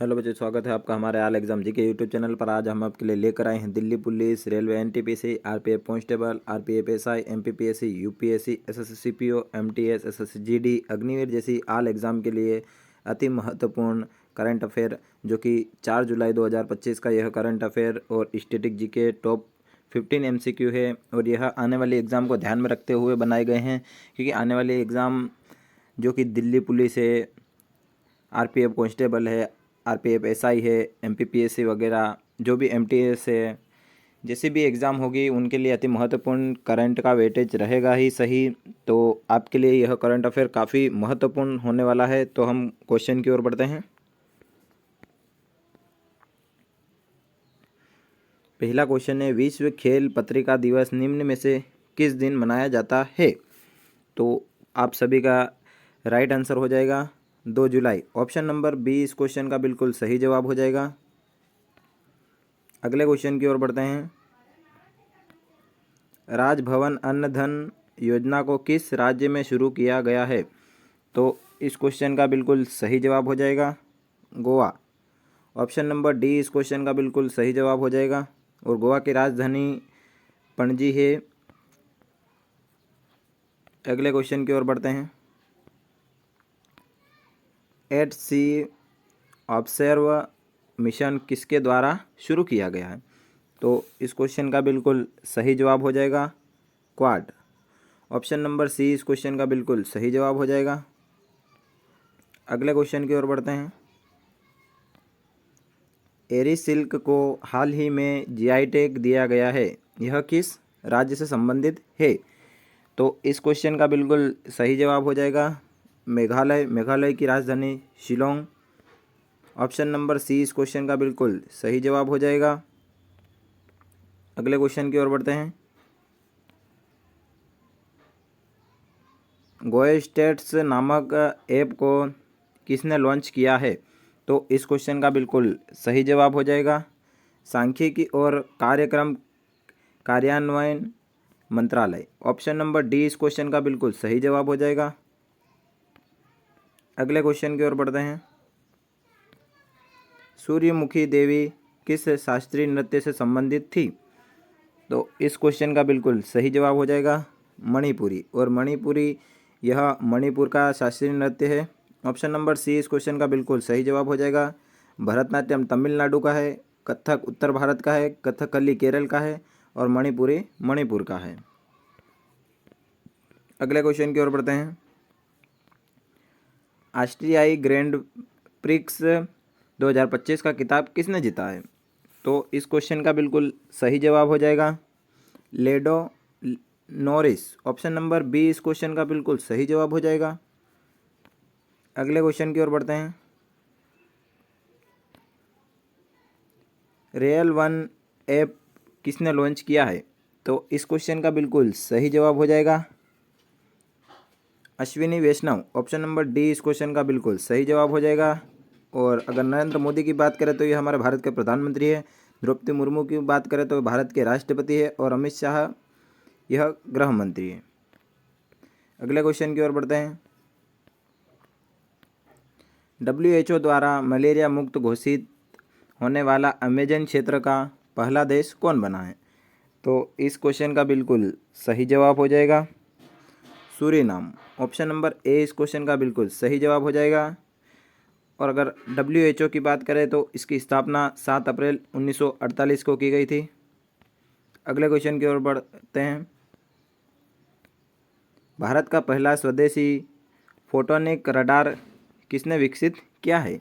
Hello बच्चों, स्वागत है आपका हमारे आल एग्जाम जी के यूट्यूब चैनल पर। आज हम आपके लिए लेकर आए हैं Delhi police, railway NTPC, RPF constable, RPF SI, MPPSC, UPSC, SSC CPO, MTS, SSC GD, Agniveer जैसी आल एग्जाम के लिए अति महत्वपूर्ण करंट अफेयर, जो कि 4 जुलाई 2025 का यह करंट अफेयर और स्टैटिक जीके टॉप 15 एमसीक्यू है। और यह आने वाली एग्ज़ाम को ध्यान में रखते हुए बनाए गए हैं, क्योंकि आने वाली एग्ज़ाम जो कि दिल्ली पुलिस है, आरपीएफ कांस्टेबल है, आरपीएफ एसआई है, एमपीपीएससी वगैरह, जो भी एमटीएस है, जैसी भी एग्ज़ाम होगी उनके लिए अति महत्वपूर्ण करंट का वेटेज रहेगा ही सही। तो आपके लिए यह करंट अफेयर काफ़ी महत्वपूर्ण होने वाला है। तो हम क्वेश्चन की ओर बढ़ते हैं। पहला क्वेश्चन है, विश्व खेल पत्रिका दिवस निम्न में से किस दिन मनाया जाता है? तो आप सभी का राइट आंसर हो जाएगा 2 जुलाई। ऑप्शन नंबर बी इस क्वेश्चन का बिल्कुल सही जवाब हो जाएगा। अगले क्वेश्चन की ओर बढ़ते हैं। राजभवन अन्न धन योजना को किस राज्य में शुरू किया गया है? तो इस क्वेश्चन का बिल्कुल सही जवाब हो जाएगा गोवा। ऑप्शन नंबर डी इस क्वेश्चन का बिल्कुल सही जवाब हो जाएगा। और गोवा की राजधानी पणजी है। अगले क्वेश्चन की ओर बढ़ते हैं। एट सी ऑब्जर्व मिशन किसके द्वारा शुरू किया गया है? तो इस क्वेश्चन का बिल्कुल सही जवाब हो जाएगा क्वाड। ऑप्शन नंबर सी इस क्वेश्चन का बिल्कुल सही जवाब हो जाएगा। अगले क्वेश्चन की ओर बढ़ते हैं। एरी सिल्क को हाल ही में जीआई टैग दिया गया है, यह किस राज्य से संबंधित है? तो इस क्वेश्चन का बिल्कुल सही जवाब हो जाएगा मेघालय। मेघालय की राजधानी शिलोंग। ऑप्शन नंबर सी इस क्वेश्चन का बिल्कुल सही जवाब हो जाएगा। अगले क्वेश्चन की ओर बढ़ते हैं। गोए स्टेट्स नामक ऐप को किसने लॉन्च किया है? तो इस क्वेश्चन का बिल्कुल सही जवाब हो जाएगा सांख्यिकी और कार्यक्रम कार्यान्वयन मंत्रालय। ऑप्शन नंबर डी इस क्वेश्चन का बिल्कुल सही जवाब हो जाएगा। अगले क्वेश्चन की ओर बढ़ते हैं। सूर्यमुखी देवी किस शास्त्रीय नृत्य से संबंधित थी? तो इस क्वेश्चन का बिल्कुल सही जवाब हो जाएगा मणिपुरी। और मणिपुरी यह मणिपुर का शास्त्रीय नृत्य है। ऑप्शन नंबर सी इस क्वेश्चन का बिल्कुल सही जवाब हो जाएगा। भरतनाट्यम तमिलनाडु का है, कथक उत्तर भारत का है, कथकली केरल का है और मणिपुरी मणिपुर का है। अगले क्वेश्चन की ओर बढ़ते हैं। ऑस्ट्रियाई ग्रैंड प्रिक्स 2025 का खिताब किसने जीता है? तो इस क्वेश्चन का बिल्कुल सही जवाब हो जाएगा Ledo Norris. Option number B इस क्वेश्चन का बिल्कुल सही जवाब हो जाएगा। अगले क्वेश्चन की ओर बढ़ते हैं। रियल वन ऐप किसने लॉन्च किया है? तो इस क्वेश्चन का बिल्कुल सही जवाब हो जाएगा अश्विनी वैष्णव। ऑप्शन नंबर डी इस क्वेश्चन का बिल्कुल सही जवाब हो जाएगा। और अगर नरेंद्र मोदी की बात करें तो ये हमारे भारत के प्रधानमंत्री है। द्रौपदी मुर्मू की बात करें तो भारत के राष्ट्रपति है। और अमित शाह यह गृह मंत्री है। अगले क्वेश्चन की ओर बढ़ते हैं। WHO द्वारा मलेरिया मुक्त घोषित होने वाला अमेजन क्षेत्र का पहला देश कौन बना है? तो इस क्वेश्चन का बिल्कुल सही जवाब हो जाएगा सूरीनाम। ऑप्शन नंबर ए इस क्वेश्चन का बिल्कुल सही जवाब हो जाएगा। और अगर WHO की बात करें तो इसकी स्थापना 7 अप्रैल 1948 को की गई थी। अगले क्वेश्चन की ओर बढ़ते हैं। भारत का पहला स्वदेशी फोटोनिक रडार किसने विकसित किया है?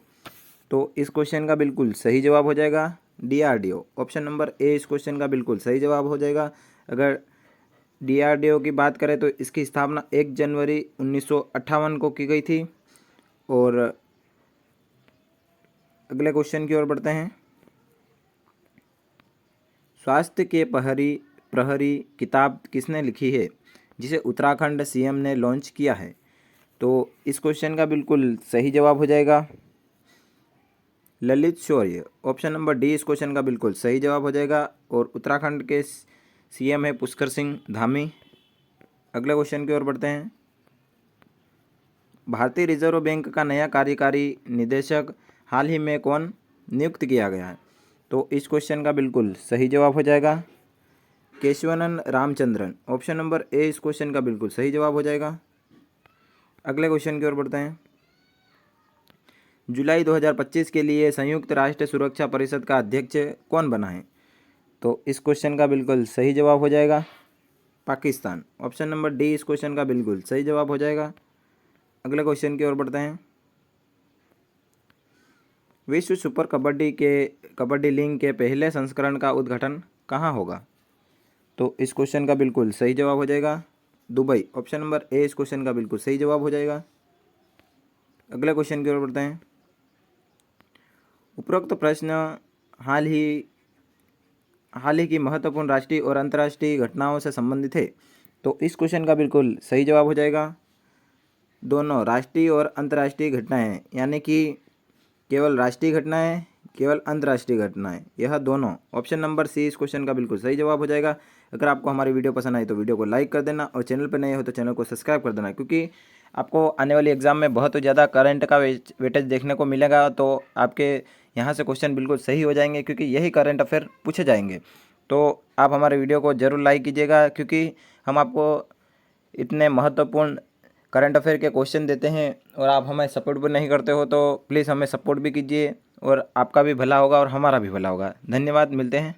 तो इस क्वेश्चन का बिल्कुल सही जवाब हो जाएगा DRDO। ऑप्शन नंबर ए इस क्वेश्चन का बिल्कुल सही जवाब हो जाएगा। अगर DRDO की बात करें तो इसकी स्थापना 1 जनवरी 1958 को की गई थी। और अगले क्वेश्चन की ओर बढ़ते हैं। स्वास्थ्य के प्रहरी किताब किसने लिखी है, जिसे उत्तराखंड CM ने लॉन्च किया है? तो इस क्वेश्चन का बिल्कुल सही जवाब हो जाएगा ललित शौर्य। ऑप्शन नंबर डी इस क्वेश्चन का बिल्कुल सही जवाब हो जाएगा। और उत्तराखंड के CM है पुष्कर सिंह धामी। अगले क्वेश्चन की ओर बढ़ते हैं। भारतीय रिजर्व बैंक का नया कार्यकारी निदेशक हाल ही में कौन नियुक्त किया गया है? तो इस क्वेश्चन का बिल्कुल सही जवाब हो जाएगा Keshavananda Ramachandran. Option number A इस क्वेश्चन का बिल्कुल सही जवाब हो जाएगा। अगले क्वेश्चन की ओर बढ़ते हैं। जुलाई 2025 के लिए संयुक्त राष्ट्र सुरक्षा परिषद का अध्यक्ष कौन बना है? तो इस क्वेश्चन का बिल्कुल सही जवाब हो जाएगा पाकिस्तान। ऑप्शन नंबर डी इस क्वेश्चन का बिल्कुल सही जवाब हो जाएगा। अगले क्वेश्चन की ओर बढ़ते हैं। विश्व सुपर कबड्डी लीग के पहले संस्करण का उद्घाटन कहाँ होगा? तो इस क्वेश्चन का बिल्कुल सही जवाब हो जाएगा दुबई। ऑप्शन नंबर ए इस क्वेश्चन का बिल्कुल सही जवाब हो जाएगा। अगले क्वेश्चन की ओर बढ़ते हैं। उपरोक्त प्रश्न हाल ही की महत्वपूर्ण राष्ट्रीय और अंतर्राष्ट्रीय घटनाओं से संबंधित है। तो इस क्वेश्चन का बिल्कुल सही जवाब हो जाएगा दोनों राष्ट्रीय और अंतर्राष्ट्रीय घटनाएं, यानी कि केवल राष्ट्रीय घटनाएं, केवल अंतर्राष्ट्रीय घटनाएं, यह दोनों। ऑप्शन नंबर सी इस क्वेश्चन का बिल्कुल सही जवाब हो जाएगा। अगर आपको हमारी वीडियो पसंद आई तो वीडियो को लाइक कर देना और चैनल पर नए हो तो चैनल को सब्सक्राइब कर देना, क्योंकि आपको आने वाली एग्जाम में बहुत ज़्यादा करंट का वेटेज देखने को मिलेगा। तो आपके यहाँ से क्वेश्चन बिल्कुल सही हो जाएंगे, क्योंकि यही करंट अफेयर पूछे जाएंगे। तो आप हमारे वीडियो को ज़रूर लाइक कीजिएगा, क्योंकि हम आपको इतने महत्वपूर्ण करंट अफेयर के क्वेश्चन देते हैं और आप हमें सपोर्ट भी नहीं करते हो। तो प्लीज़ हमें सपोर्ट भी कीजिए और आपका भी भला होगा और हमारा भी भला होगा। धन्यवाद, मिलते हैं।